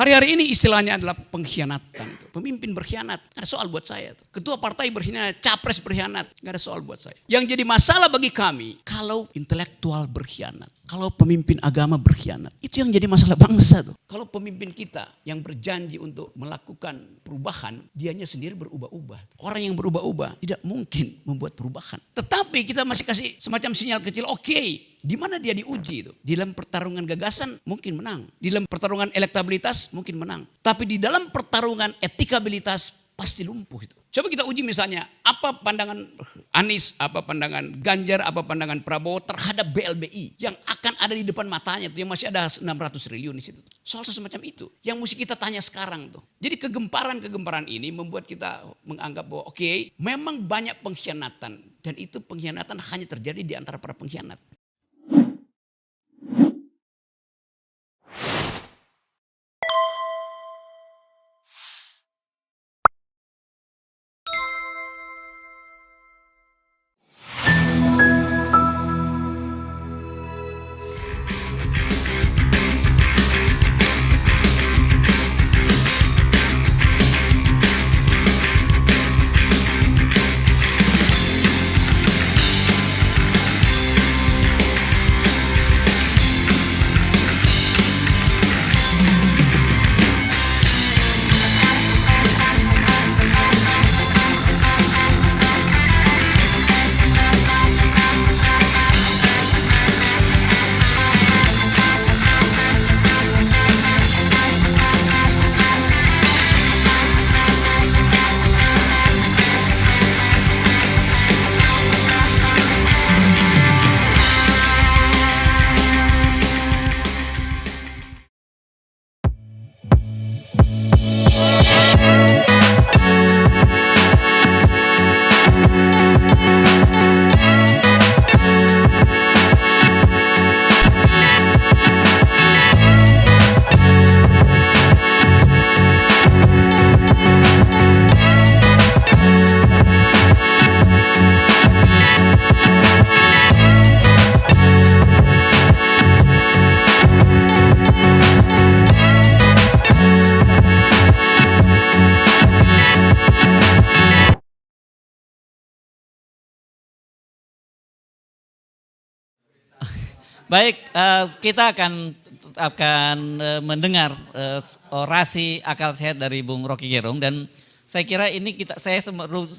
Hari-hari ini istilahnya adalah pengkhianatan. Itu. Pemimpin berkhianat, gak ada soal buat saya. Ketua partai berkhianat, capres berkhianat, gak ada soal buat saya. Yang jadi masalah bagi kami, kalau intelektual berkhianat, kalau pemimpin agama berkhianat, itu yang jadi masalah bangsa tuh. Kalau pemimpin kita yang berjanji untuk melakukan perubahan, dianya sendiri berubah-ubah. Orang yang berubah-ubah tidak mungkin membuat perubahan. Tetapi kita masih kasih semacam sinyal kecil, oke. Di mana dia diuji itu? Di dalam pertarungan gagasan mungkin menang. Di dalam pertarungan elektabilitas mungkin menang. Tapi di dalam pertarungan etikabilitas pasti lumpuh itu. Coba kita uji misalnya, apa pandangan Anies, apa pandangan Ganjar, apa pandangan Prabowo terhadap BLBI yang akan ada di depan matanya tuh, yang masih ada 600 triliun di situ. Soal semacam itu yang mesti kita tanya sekarang tuh. Jadi kegemparan ini membuat kita menganggap bahwa oke, memang banyak pengkhianatan dan itu pengkhianatan hanya terjadi di antara para pengkhianat. Baik, kita akan mendengar orasi akal sehat dari Bung Rocky Gerung dan saya kira ini saya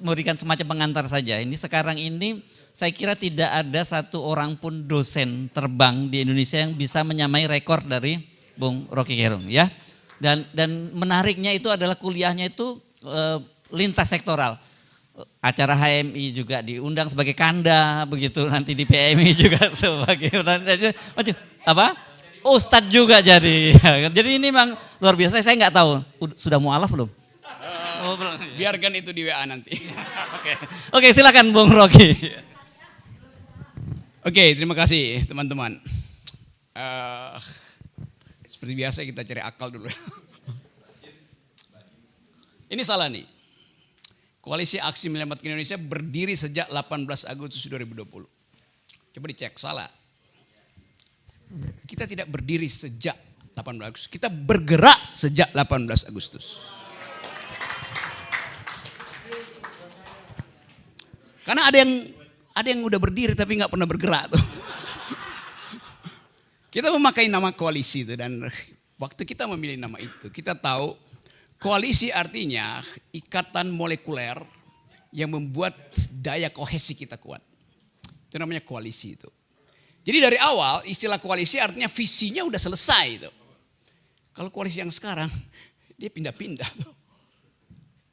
memberikan semacam pengantar saja. Ini sekarang ini saya kira tidak ada satu orang pun dosen terbang di Indonesia yang bisa menyamai rekor dari Bung Rocky Gerung ya. Dan menariknya itu adalah kuliahnya itu lintas sektoral. Acara HMI juga diundang sebagai kanda, begitu nanti di PMI juga sebagai Ustadz juga jadi. Jadi ini memang luar biasa. Saya nggak tahu sudah mualaf belum? Belum. Biarkan itu di WA nanti. Oke, silakan Bung Rocky. Oke, terima kasih teman-teman. Seperti biasa kita cari akal dulu. Ini salah nih. Koalisi Aksi Menyelamatkan Indonesia berdiri sejak 18 Agustus 2020. Coba dicek, salah. Kita tidak berdiri sejak 18 Agustus, kita bergerak sejak 18 Agustus. Karena ada yang udah berdiri tapi nggak pernah bergerak tuh. Kita memakai nama koalisi itu dan waktu kita memilih nama itu, kita tahu koalisi artinya ikatan molekuler yang membuat daya kohesi kita kuat. Itu namanya koalisi itu. Jadi dari awal istilah koalisi artinya visinya udah selesai itu. Kalau koalisi yang sekarang dia pindah-pindah tuh.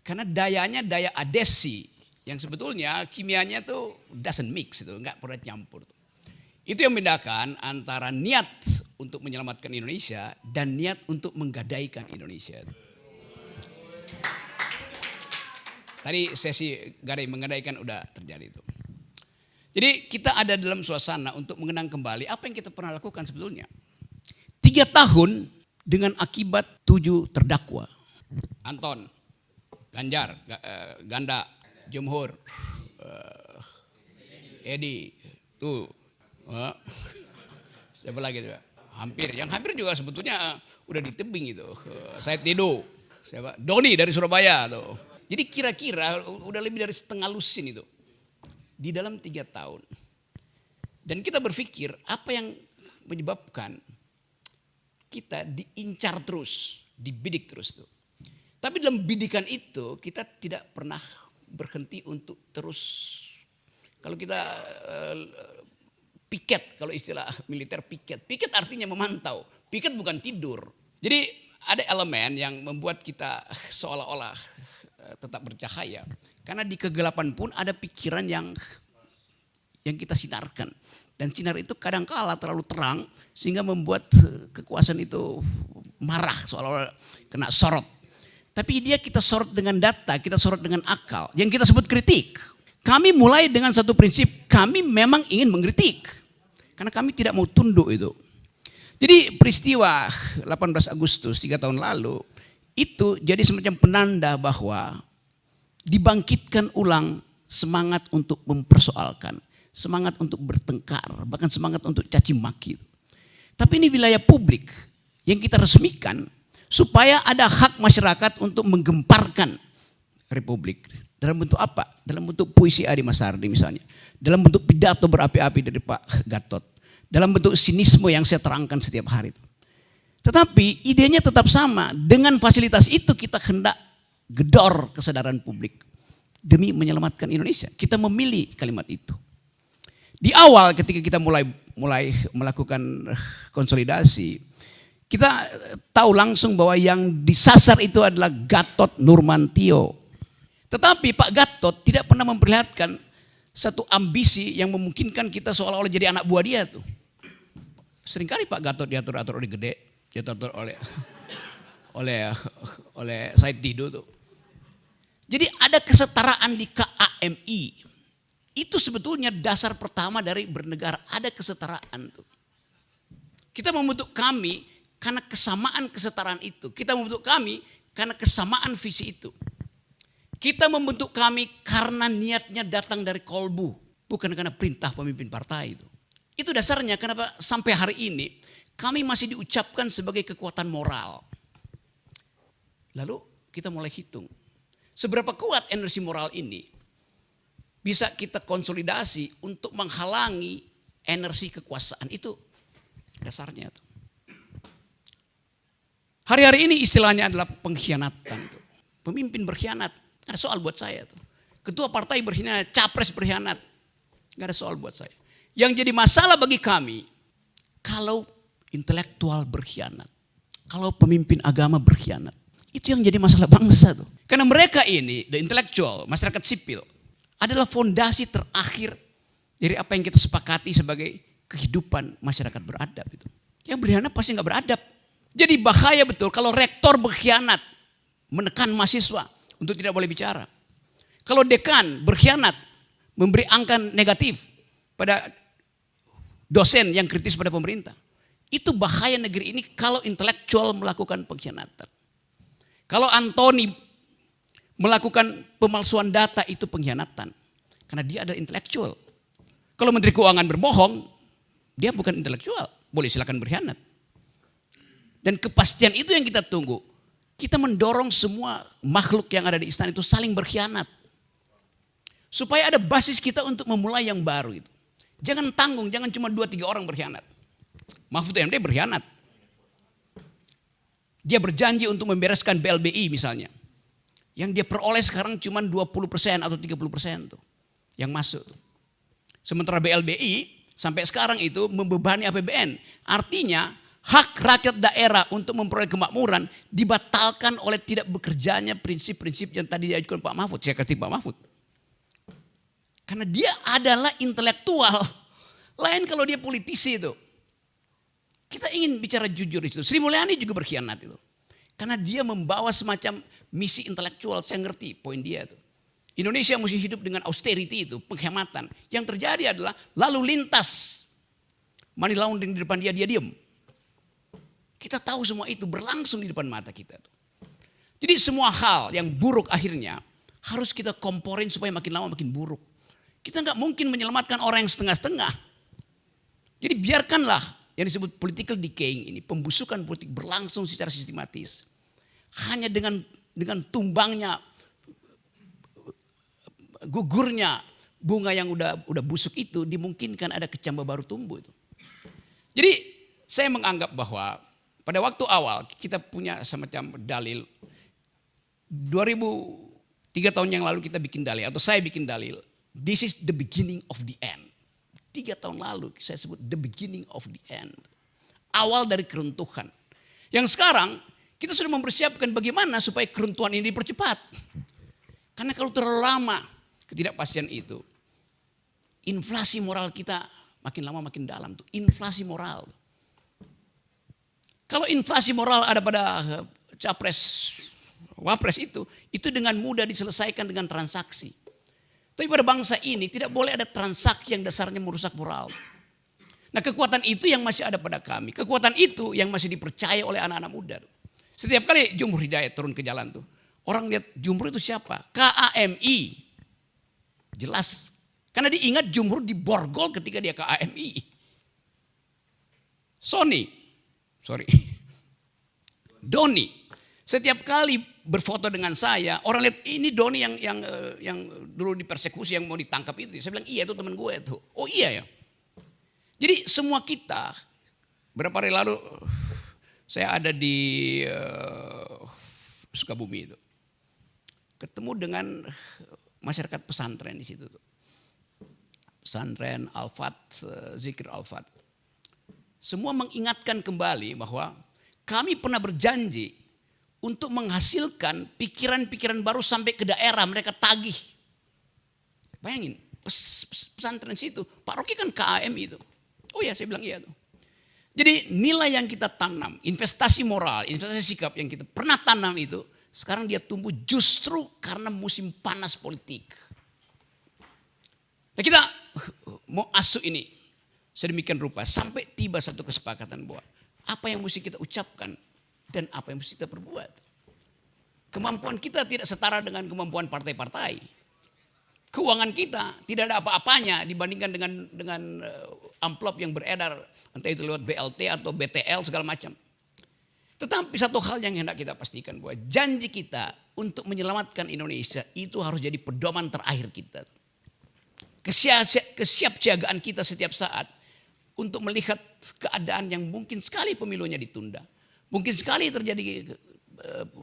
Karena dayanya daya adesi yang sebetulnya kimianya tuh doesn't mix itu, enggak pernah campur tuh. Itu yang membedakan antara niat untuk menyelamatkan Indonesia dan niat untuk menggadaikan Indonesia. Tadi sesi gadai menggadaikan udah terjadi itu. Jadi kita ada dalam suasana untuk mengenang kembali apa yang kita pernah lakukan sebetulnya. 3 tahun dengan akibat 7 terdakwa. Anton, Ganjar, Ganda, Jumhur, Edi, tuh. Siapa lagi tuh? Hampir, yang hampir juga sebetulnya udah di tebing itu. Said Didu, siapa? Doni dari Surabaya tuh. Jadi kira-kira udah lebih dari setengah lusin itu di dalam 3 tahun. Dan kita berpikir apa yang menyebabkan kita diincar terus, dibidik terus tuh. Tapi dalam bidikan itu kita tidak pernah berhenti untuk terus. Kalau kita piket, kalau istilah militer piket. Piket artinya memantau. Piket bukan tidur. Jadi ada elemen yang membuat kita seolah-olah tetap bercahaya. Karena di kegelapan pun ada pikiran yang kita sinarkan. Dan sinar itu kadangkala terlalu terang sehingga membuat kekuasaan itu marah seolah-olah kena sorot. Tapi dia kita sorot dengan data, kita sorot dengan akal. Yang kita sebut kritik. Kami mulai dengan satu prinsip, kami memang ingin mengkritik. Karena kami tidak mau tunduk itu. Jadi peristiwa 18 Agustus 3 tahun lalu itu jadi semacam penanda bahwa dibangkitkan ulang semangat untuk mempersoalkan. Semangat untuk bertengkar, bahkan semangat untuk caci maki. Tapi ini wilayah publik yang kita resmikan supaya ada hak masyarakat untuk menggemparkan Republik. Dalam bentuk apa? Dalam bentuk puisi Adi Masardi misalnya. Dalam bentuk pidato berapi-api dari Pak Gatot. Dalam bentuk sinisme yang saya terangkan setiap hari. Tetapi idenya tetap sama. Dengan fasilitas itu kita hendak gedor kesadaran publik. Demi menyelamatkan Indonesia. Kita memilih kalimat itu. Di awal ketika kita mulai melakukan konsolidasi, kita tahu langsung bahwa yang disasar itu adalah Gatot Nurmantio. Tetapi Pak Gatot tidak pernah memperlihatkan satu ambisi yang memungkinkan kita seolah-olah jadi anak buah dia tuh. Seringkali Pak Gatot diatur-atur oleh Gede, diatur oleh Said Didu tuh. Jadi ada kesetaraan di KAMI. Itu sebetulnya dasar pertama dari bernegara, ada kesetaraan tuh. Kita membentuk kami karena kesamaan kesetaraan itu. Kita membentuk kami karena kesamaan visi itu. Kita membentuk kami karena niatnya datang dari kolbu, bukan karena perintah pemimpin partai itu. Itu dasarnya kenapa sampai hari ini kami masih diucapkan sebagai kekuatan moral. Lalu kita mulai hitung. Seberapa kuat energi moral ini bisa kita konsolidasi untuk menghalangi energi kekuasaan itu dasarnya tuh. Hari-hari ini istilahnya adalah pengkhianatan itu. Pemimpin berkhianat, gak ada soal buat saya tuh. Ketua partai berkhianat, capres berkhianat, gak ada soal buat saya. Yang jadi masalah bagi kami kalau intelektual berkhianat, kalau pemimpin agama berkhianat, itu yang jadi masalah bangsa tuh. Karena mereka ini, the intellectual, masyarakat sipil, adalah fondasi terakhir dari apa yang kita sepakati sebagai kehidupan masyarakat beradab itu. Yang berkhianat pasti nggak beradab. Jadi bahaya betul kalau rektor berkhianat menekan mahasiswa untuk tidak boleh bicara. Kalau dekan berkhianat memberi angka negatif pada dosen yang kritis pada pemerintah. Itu bahaya negeri ini kalau intelektual melakukan pengkhianatan. Kalau Antoni melakukan pemalsuan data itu pengkhianatan. Karena dia adalah intelektual. Kalau Menteri Keuangan berbohong, dia bukan intelektual. Boleh silakan berkhianat. Dan kepastian itu yang kita tunggu. Kita mendorong semua makhluk yang ada di istana itu saling berkhianat. Supaya ada basis kita untuk memulai yang baru itu. Jangan tanggung, jangan cuma 2-3 orang berkhianat. Mahfud MD berkhianat. Dia berjanji untuk membereskan BLBI misalnya. Yang dia peroleh sekarang cuma 20% atau 30% tuh yang masuk. Sementara BLBI sampai sekarang itu membebani APBN. Artinya hak rakyat daerah untuk memperoleh kemakmuran dibatalkan oleh tidak bekerjanya prinsip-prinsip yang tadi diajukan Pak Mahfud. Saya kritik Pak Mahfud. Karena dia adalah intelektual. Lain kalau dia politisi itu. Kita ingin bicara jujur itu. Sri Mulyani juga berkhianat itu. Karena dia membawa semacam misi intelektual, saya ngerti poin dia itu. Indonesia mesti hidup dengan austerity itu, penghematan. Yang terjadi adalah lalu lintas. Money laundering di depan dia diam. Kita tahu semua itu berlangsung di depan mata kita. Jadi semua hal yang buruk akhirnya harus kita komporin supaya makin lama makin buruk. Kita nggak mungkin menyelamatkan orang yang setengah-setengah. Jadi biarkanlah yang disebut political decaying ini, pembusukan politik berlangsung secara sistematis. Hanya dengan tumbangnya, gugurnya bunga yang udah busuk itu dimungkinkan ada kecambah baru tumbuh itu. Jadi saya menganggap bahwa pada waktu awal kita punya semacam dalil. 3 tahun yang lalu kita bikin dalil, atau saya bikin dalil. This is the beginning of the end. 3 tahun lalu saya sebut the beginning of the end. Awal dari keruntuhan. Yang sekarang kita sudah mempersiapkan bagaimana supaya keruntuhan ini dipercepat. Karena kalau terlalu lama ketidakpastian itu, inflasi moral kita makin lama makin dalam tuh. Inflasi moral. Kalau inflasi moral ada pada capres, wapres itu dengan mudah diselesaikan dengan transaksi. Tapi pada bangsa ini tidak boleh ada transaksi yang dasarnya merusak moral. Nah, kekuatan itu yang masih ada pada kami. Kekuatan itu yang masih dipercaya oleh anak-anak muda. Setiap kali Jumhur Hidayat turun ke jalan tuh, orang lihat Jumhur itu siapa? KAMI. Jelas. Karena diingat Jumhur diborgol ketika dia KAMI. Doni. Setiap kali berfoto dengan saya, orang lihat ini Doni yang dulu dipersekusi, yang mau ditangkap itu. Saya bilang iya itu teman gue itu. Oh iya ya. Jadi semua kita, beberapa hari lalu saya ada di Sukabumi itu. Ketemu dengan masyarakat pesantren di situ tuh. Pesantren Al-Fat, Zikir Al-Fat. Semua mengingatkan kembali bahwa kami pernah berjanji untuk menghasilkan pikiran-pikiran baru sampai ke daerah, mereka tagih. Bayangin, pesantren situ, Pak Rocky kan KAMI itu. Oh ya, saya bilang iya tuh. Jadi nilai yang kita tanam, investasi moral, investasi sikap yang kita pernah tanam itu, sekarang dia tumbuh justru karena musim panas politik. Nah, kita mau asuh ini sedemikian rupa sampai tiba satu kesepakatan bahwa apa yang mesti kita ucapkan dan apa yang mesti kita perbuat. Kemampuan kita tidak setara dengan kemampuan partai-partai. Keuangan kita tidak ada apa-apanya dibandingkan dengan amplop yang beredar, entah itu lewat BLT atau BTL segala macam. Tetapi satu hal yang hendak kita pastikan bahwa janji kita untuk menyelamatkan Indonesia itu harus jadi pedoman terakhir kita. Kesiapsiagaan kita setiap saat untuk melihat keadaan yang mungkin sekali pemilunya ditunda. Mungkin sekali terjadi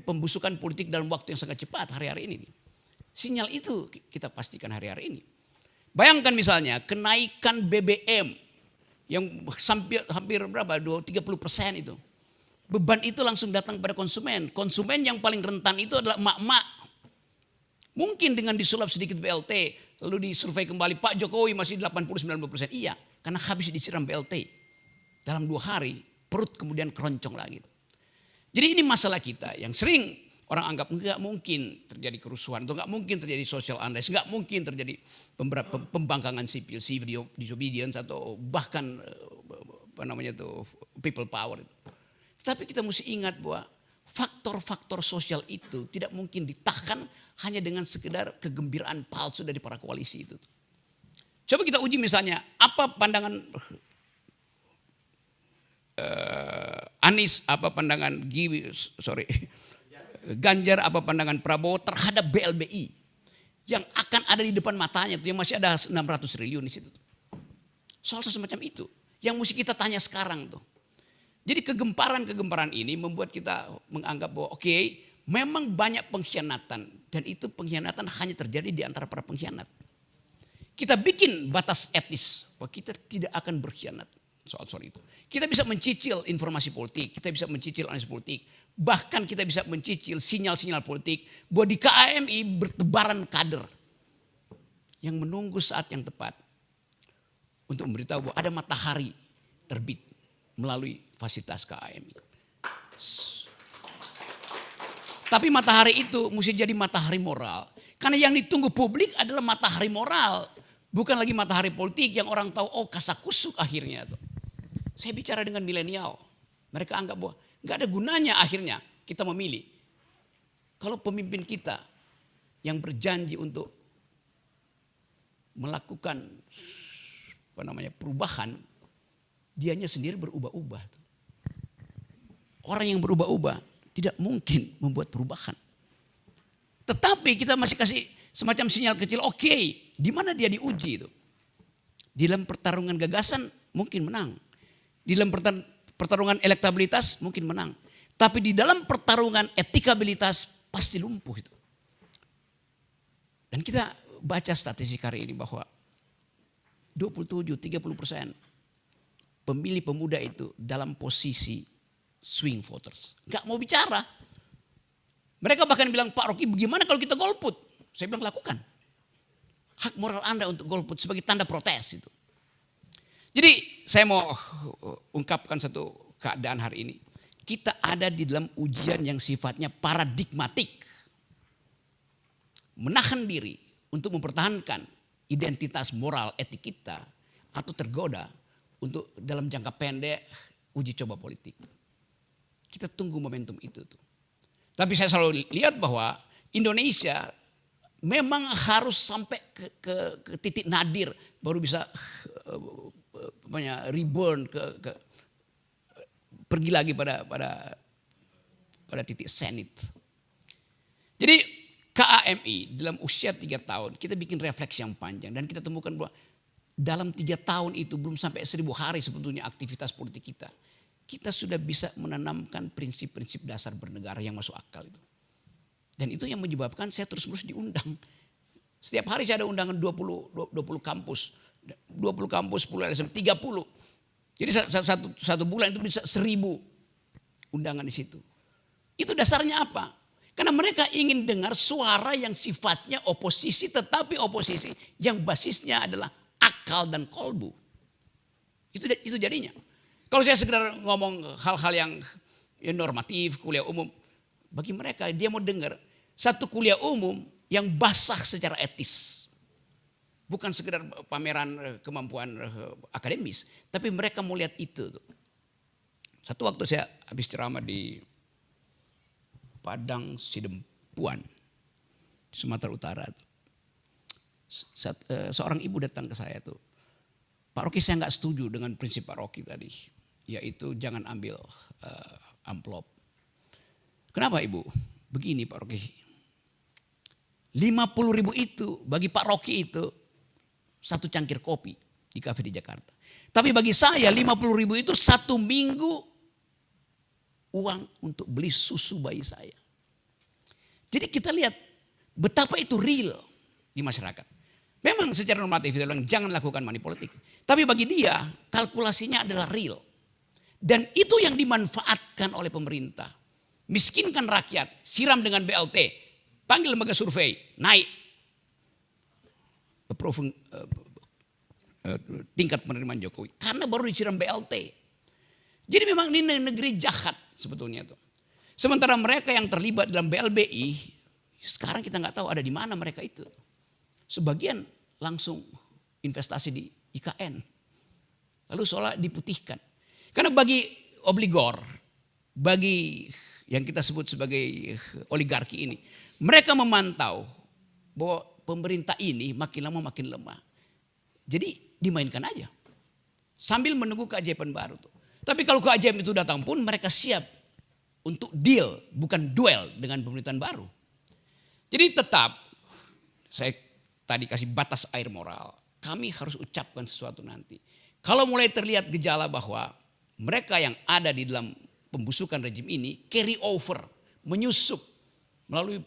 pembusukan politik dalam waktu yang sangat cepat hari-hari ini. Sinyal itu kita pastikan hari-hari ini. Bayangkan misalnya kenaikan BBM yang hampir berapa? 30% itu. Beban itu langsung datang pada konsumen. Konsumen yang paling rentan itu adalah emak-emak. Mungkin dengan disulap sedikit BLT, lalu disurvei kembali Pak Jokowi masih 80-90%. Iya, karena habis disiram BLT. Dalam 2 hari perut kemudian keroncong lagi. Jadi ini masalah kita yang sering orang anggap nggak mungkin terjadi kerusuhan, atau nggak mungkin terjadi social unrest, nggak mungkin terjadi pembangkangan sipil, civil disobedience, atau bahkan people power. Tapi kita mesti ingat bahwa faktor-faktor sosial itu tidak mungkin ditahan hanya dengan sekedar kegembiraan palsu dari para koalisi itu. Coba kita uji misalnya apa pandangan Anies, apa pandangan Ganjar, apa pandangan Prabowo terhadap BLBI yang akan ada di depan matanya tuh, yang masih ada 600 triliun di situ. Soal semacam itu yang mesti kita tanya sekarang tuh. Jadi kegemparan ini membuat kita menganggap bahwa oke, memang banyak pengkhianatan dan itu pengkhianatan hanya terjadi di antara para pengkhianat. Kita bikin batas etis bahwa kita tidak akan berkhianat soal itu. Kita bisa mencicil informasi politik, kita bisa mencicil analisis politik, bahkan kita bisa mencicil sinyal-sinyal politik bahwa di KAMI bertebaran kader yang menunggu saat yang tepat untuk memberitahu bahwa ada matahari terbit melalui fasilitas KAMI. Tapi matahari itu mesti jadi matahari moral. Karena yang ditunggu publik adalah matahari moral. Bukan lagi matahari politik yang orang tahu, oh kasakusuk akhirnya. Saya bicara dengan milenial. Mereka anggap bahwa gak ada gunanya akhirnya kita memilih. Kalau pemimpin kita yang berjanji untuk melakukan perubahan, dianya sendiri berubah-ubah. Orang yang berubah-ubah tidak mungkin membuat perubahan. Tetapi kita masih kasih semacam sinyal kecil, oke, di mana dia diuji itu. Di dalam pertarungan gagasan mungkin menang. Di dalam pertarungan elektabilitas mungkin menang. Tapi di dalam pertarungan etikabilitas pasti lumpuh itu. Dan kita baca statistik hari ini bahwa 27-30% pemilih pemuda itu dalam posisi swing voters. Gak mau bicara. Mereka bahkan bilang, Pak Rocky bagaimana kalau kita golput? Saya bilang lakukan. Hak moral Anda untuk golput sebagai tanda protes itu. Jadi saya mau ungkapkan satu keadaan hari ini. Kita ada di dalam ujian yang sifatnya paradigmatik. Menahan diri untuk mempertahankan identitas moral etik kita atau tergoda untuk dalam jangka pendek uji coba politik. Kita tunggu momentum itu tuh. Tapi saya selalu lihat bahwa Indonesia memang harus sampai ke titik nadir baru bisa reborn pergi lagi pada titik zenit. Jadi KAMI dalam usia 3 tahun kita bikin refleksi yang panjang dan kita temukan bahwa dalam 3 tahun itu belum sampai 1000 hari sebetulnya aktivitas politik kita. Kita sudah bisa menanamkan prinsip-prinsip dasar bernegara yang masuk akal itu. Dan itu yang menyebabkan saya terus-menerus diundang. Setiap hari saya ada undangan 20 kampus. 20 kampus, 10 LSM, 30. Jadi satu bulan itu bisa 1000 undangan di situ. Itu dasarnya apa? Karena mereka ingin dengar suara yang sifatnya oposisi, tetapi oposisi yang basisnya adalah akal dan kolbu. Itu jadinya. Kalau saya sekedar ngomong hal-hal yang normatif, kuliah umum. Bagi mereka dia mau dengar satu kuliah umum yang basah secara etis. Bukan sekedar pameran kemampuan akademis. Tapi mereka mau lihat itu. Satu waktu saya habis ceramah di Padang Sidempuan, di Sumatera Utara. Seorang ibu datang ke saya tuh. Pak Rocky saya gak setuju dengan prinsip Pak Rocky tadi. Yaitu jangan ambil amplop. Kenapa ibu? Begini Pak Rocky. 50.000 itu bagi Pak Rocky itu satu cangkir kopi di kafe di Jakarta. Tapi bagi saya 50.000 itu 1 minggu uang untuk beli susu bayi saya. Jadi kita lihat betapa itu real di masyarakat. Memang secara normatif kita bilang jangan lakukan money politik. Tapi bagi dia kalkulasinya adalah real. Dan itu yang dimanfaatkan oleh pemerintah. Miskinkan rakyat, siram dengan BLT, panggil lembaga survei, naik tingkat penerimaan Jokowi. Karena baru disiram BLT. Jadi memang ini negeri jahat sebetulnya itu. Sementara mereka yang terlibat dalam BLBI, sekarang kita nggak tahu ada di mana mereka itu. Sebagian langsung investasi di IKN. Lalu seolah diputihkan. Karena bagi obligor, bagi yang kita sebut sebagai oligarki ini, mereka memantau bahwa pemerintah ini makin lama makin lemah. Jadi dimainkan aja. Sambil menunggu keajaiban baru tuh. Tapi kalau keajaiban itu datang pun mereka siap untuk deal, bukan duel dengan pemerintahan baru. Jadi tetap, saya tadi kasih batas air moral. Kami harus ucapkan sesuatu nanti. Kalau mulai terlihat gejala bahwa mereka yang ada di dalam pembusukan rejim ini carry over, menyusup melalui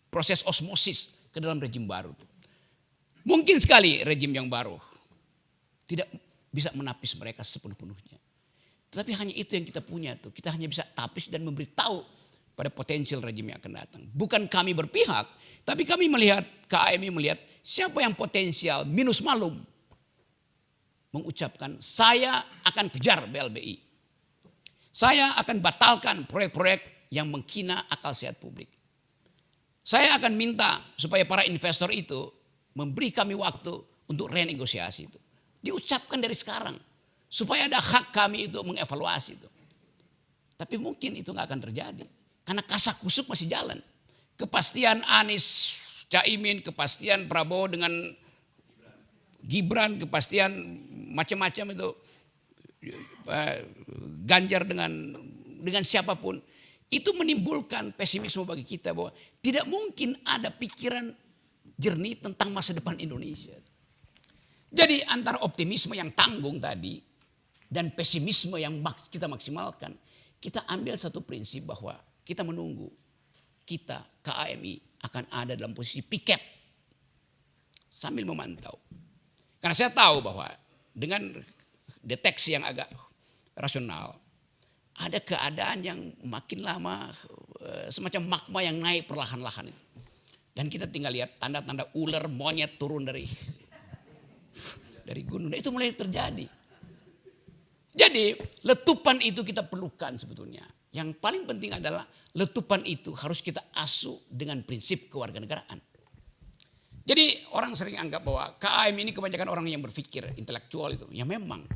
proses osmosis ke dalam rejim baru. Mungkin sekali rejim yang baru tidak bisa menapis mereka sepenuh-penuhnya. Tetapi hanya itu yang kita punya tuh. Kita hanya bisa tapis dan memberitahu pada potensial rejim yang akan datang. Bukan kami berpihak, tapi kami melihat, KAMI melihat siapa yang potensial minus malum. Mengucapkan saya akan kejar BLBI. Saya akan batalkan proyek-proyek yang menghina akal sehat publik. Saya akan minta supaya para investor itu memberi kami waktu untuk renegosiasi itu. Diucapkan dari sekarang. Supaya ada hak kami itu mengevaluasi itu. Tapi mungkin itu gak akan terjadi. Karena kasak kusuk masih jalan. Kepastian Anies, Caimin, kepastian Prabowo dengan Gibran, kepastian macam-macam itu Ganjar dengan siapapun, itu menimbulkan pesimisme bagi kita bahwa tidak mungkin ada pikiran jernih tentang masa depan Indonesia. Jadi antara optimisme yang tanggung tadi dan pesimisme yang kita maksimalkan, kita ambil satu prinsip bahwa kita menunggu kita KAMI akan ada dalam posisi piket sambil memantau. Karena saya tahu bahwa dengan deteksi yang agak rasional, ada keadaan yang makin lama semacam magma yang naik perlahan-lahan itu. Dan kita tinggal lihat tanda-tanda ular monyet turun dari gunung. Itu mulai terjadi. Jadi letupan itu kita perlukan sebetulnya. Yang paling penting adalah letupan itu harus kita asuh dengan prinsip kewarganegaraan. Jadi orang sering anggap bahwa KAM ini kebanyakan orang yang berpikir intelektual itu. Ya memang.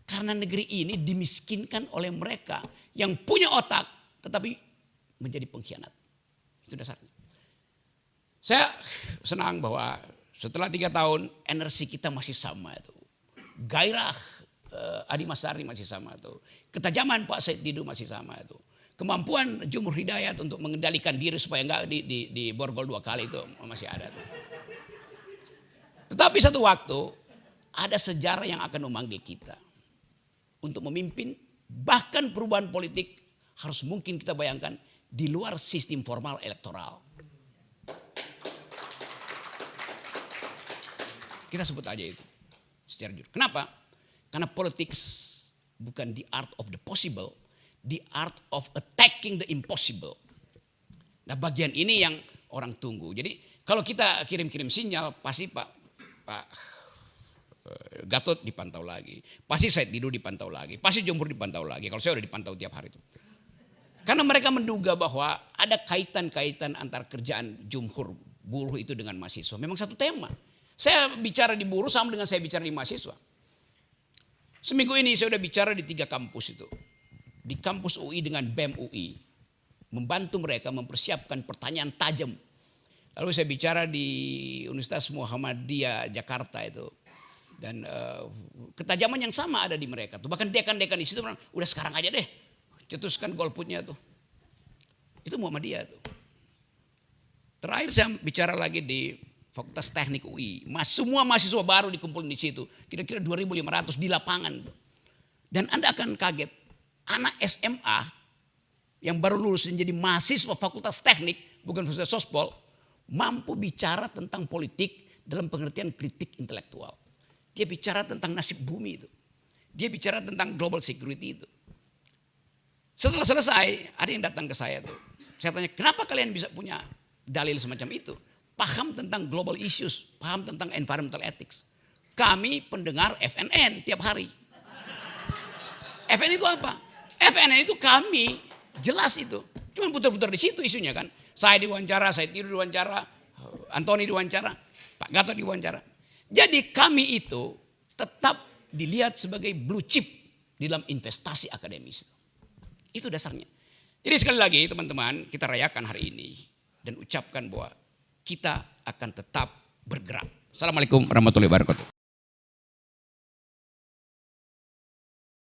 Karena negeri ini dimiskinkan oleh mereka yang punya otak tetapi menjadi pengkhianat. Itu dasarnya. Saya senang bahwa setelah 3 tahun energi kita masih sama itu. Gairah Adi Masari masih sama itu. Ketajaman Pak Said Didu masih sama itu. Kemampuan Jumhur Hidayat untuk mengendalikan diri supaya enggak di borgol 2 kali itu masih ada tuh. Tetapi satu waktu ada sejarah yang akan memanggil kita untuk memimpin, bahkan perubahan politik harus mungkin kita bayangkan di luar sistem formal elektoral. Kita sebut aja itu secara jujur. Kenapa? Karena politics bukan the art of the possible, the art of attacking the impossible. Nah bagian ini yang orang tunggu. Jadi kalau kita kirim-kirim sinyal pasti Pak Gatot dipantau lagi. Pasti Said Didu dipantau lagi. Pasti Jumhur dipantau lagi. Kalau saya udah dipantau tiap hari itu. Karena mereka menduga bahwa ada kaitan-kaitan antar kerjaan Jumhur buruh itu dengan mahasiswa. Memang satu tema. Saya bicara di buruh sama dengan saya bicara di mahasiswa. Seminggu ini saya udah bicara di 3 kampus itu. Di kampus UI dengan BEM UI. Membantu mereka mempersiapkan pertanyaan tajam. Lalu saya bicara di Universitas Muhammadiyah Jakarta itu. Dan ketajaman yang sama ada di mereka tuh. Bahkan dekan-dekan di situ bilang, udah sekarang aja deh. Cetuskan golputnya tuh. Itu Muhammadiyah tuh. Terakhir saya bicara lagi di Fakultas Teknik UI. Semua mahasiswa baru dikumpulin di situ. Kira-kira 2.500 di lapangan tuh. Dan Anda akan kaget. Anak SMA yang baru lulus menjadi mahasiswa Fakultas Teknik, bukan Fakultas Sospol, mampu bicara tentang politik dalam pengertian kritik intelektual. Dia bicara tentang nasib bumi itu. Dia bicara tentang global security itu. Setelah selesai, ada yang datang ke saya tuh. Saya tanya, kenapa kalian bisa punya dalil semacam itu? Paham tentang global issues, paham tentang environmental ethics. Kami pendengar FNN tiap hari. FNN itu apa? FNN itu kami, jelas itu. Cuma putar-putar di situ isunya kan. Saya diwawancara, saya tidur diwawancara, Antoni diwawancara, Pak Gatot diwawancara. Jadi kami itu tetap dilihat sebagai blue chip di dalam investasi akademis. Itu dasarnya. Jadi sekali lagi teman-teman, kita rayakan hari ini dan ucapkan bahwa kita akan tetap bergerak. Assalamualaikum warahmatullahi wabarakatuh.